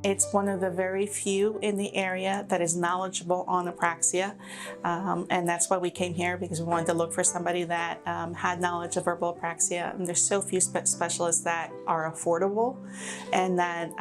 It's one of the very few in the area that is knowledgeable on apraxia, and that's why we came here, because we wanted to look for somebody that had knowledge of verbal apraxia. And there's so few specialists that are affordable, and that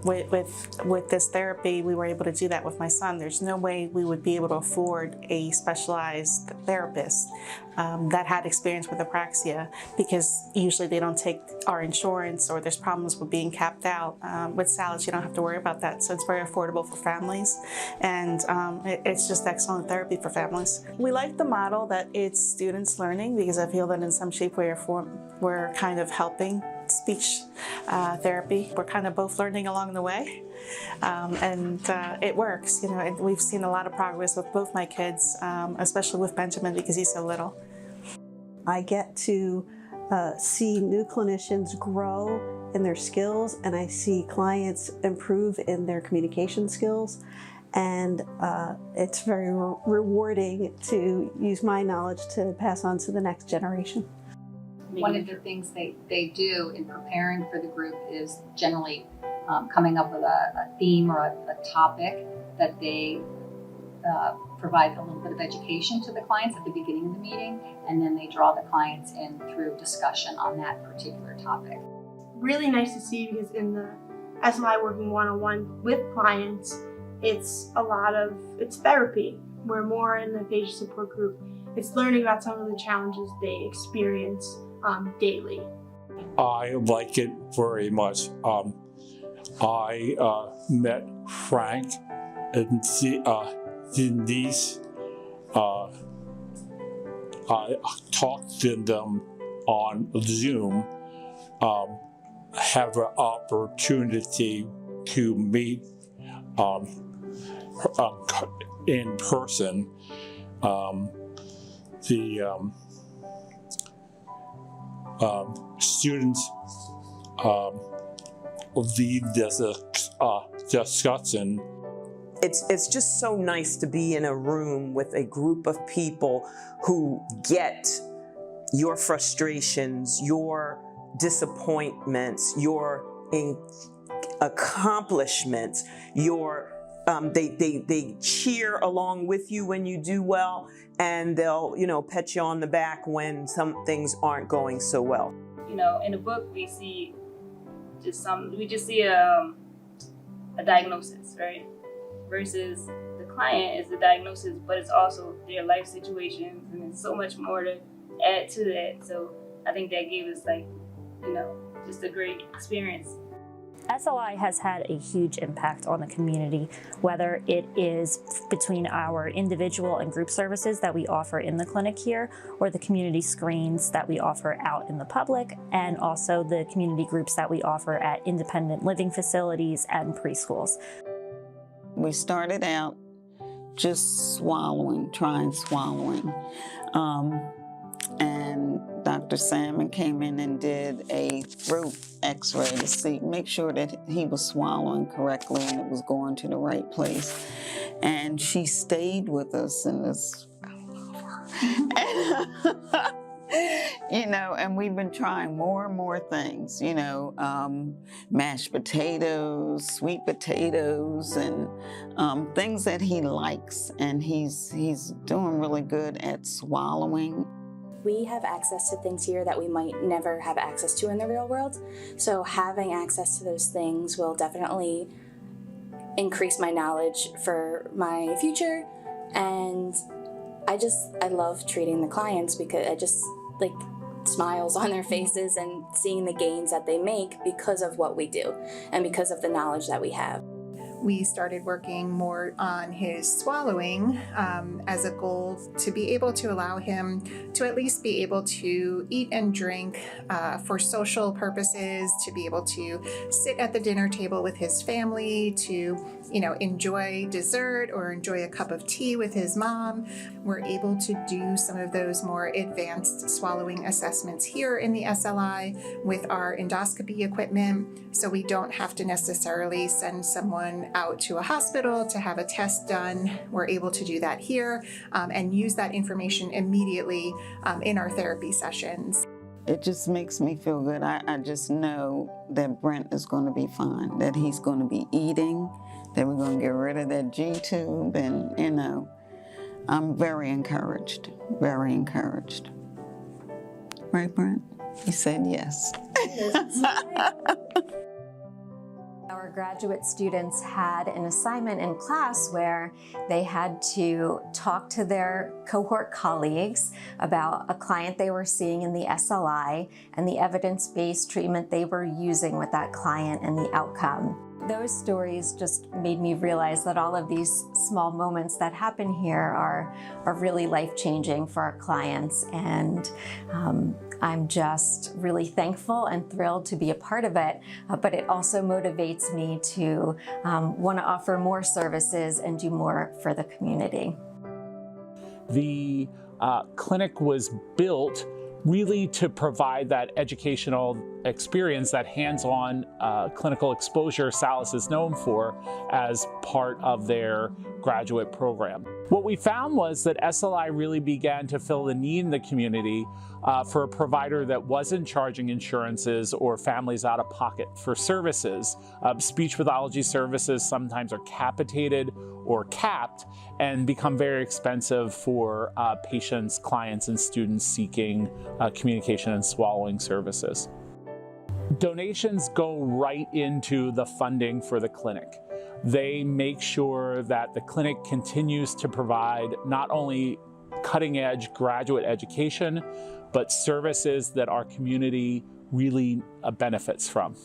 with this therapy, we were able to do that with my son. There's no way we would be able to afford a specialized therapist that had experience with apraxia, because usually they don't take our insurance, or there's problems with being capped out. With Salus, you don't have to worry about that, so it's very affordable for families, and it's just excellent therapy for families. We like the model that it's students learning, because I feel that in some shape, way or form, we're kind of helping speech therapy. We're kind of both learning along the way, and it works. You know, and we've seen a lot of progress with both my kids, especially with Benjamin, because he's so little. I get to see new clinicians grow in their skills, and I see clients improve in their communication skills, and it's very rewarding to use my knowledge to pass on to the next generation. One of the things they do in preparing for the group is generally coming up with a theme or a topic that they provide a little bit of education to the clients at the beginning of the meeting, and then they draw the clients in through discussion on that particular topic. Really nice to see, because in the SLI working one-on-one with clients, it's therapy. We're more in the patient support group. It's learning about some of the challenges they experience daily. I like it very much. I met Frank and Denise. I talked to them on Zoom. Have an opportunity to meet in person. Students lead this discussion. It's just so nice to be in a room with a group of people who get your frustrations, your disappointments, your accomplishments, they cheer along with you when you do well, and they'll pat you on the back when some things aren't going so well. In a book we just see a diagnosis, right? Versus the client is the diagnosis, but it's also their life situations, and there's so much more to add to that. So I think that gave us just a great experience. SLI has had a huge impact on the community, whether it is between our individual and group services that we offer in the clinic here, or the community screens that we offer out in the public, and also the community groups that we offer at independent living facilities and preschools. We started out just trying swallowing. And Dr. Salmon came in and did a throat x-ray to make sure that he was swallowing correctly and it was going to the right place. And she stayed with us in this, and we've been trying more and more things, mashed potatoes, sweet potatoes, and things that he likes. And he's doing really good at swallowing. We have access to things here that we might never have access to in the real world. So having access to those things will definitely increase my knowledge for my future. And I love treating the clients, because I just smiles on their faces and seeing the gains that they make because of what we do and because of the knowledge that we have. We started working more on his swallowing as a goal to be able to allow him to at least be able to eat and drink for social purposes, to be able to sit at the dinner table with his family, to enjoy dessert or enjoy a cup of tea with his mom. We're able to do some of those more advanced swallowing assessments here in the SLI with our endoscopy equipment, so we don't have to necessarily send someone out to a hospital to have a test done. We're able to do that here and use that information immediately in our therapy sessions. it just makes me feel good. I just know that Brent is going to be fine, that he's going to be eating, that we're going to get rid of that G-tube, and, you know, I'm very encouraged, very encouraged. Right, Brent? He said yes. Our graduate students had an assignment in class where they had to talk to their cohort colleagues about a client they were seeing in the SLI and the evidence-based treatment they were using with that client and the outcome. Those stories just made me realize that all of these small moments that happen here are really life-changing for our clients, and I'm just really thankful and thrilled to be a part of it, but it also motivates me to want to offer more services and do more for the community. The clinic was built really to provide that educational experience, that hands-on clinical exposure Salus is known for as part of their graduate program. What we found was that SLI really began to fill the need in the community for a provider that wasn't charging insurances or families out of pocket for services. Speech pathology services sometimes are capitated or capped and become very expensive for patients, clients, and students seeking communication and swallowing services. Donations go right into the funding for the clinic. They make sure that the clinic continues to provide not only cutting-edge graduate education, but services that our community really benefits from.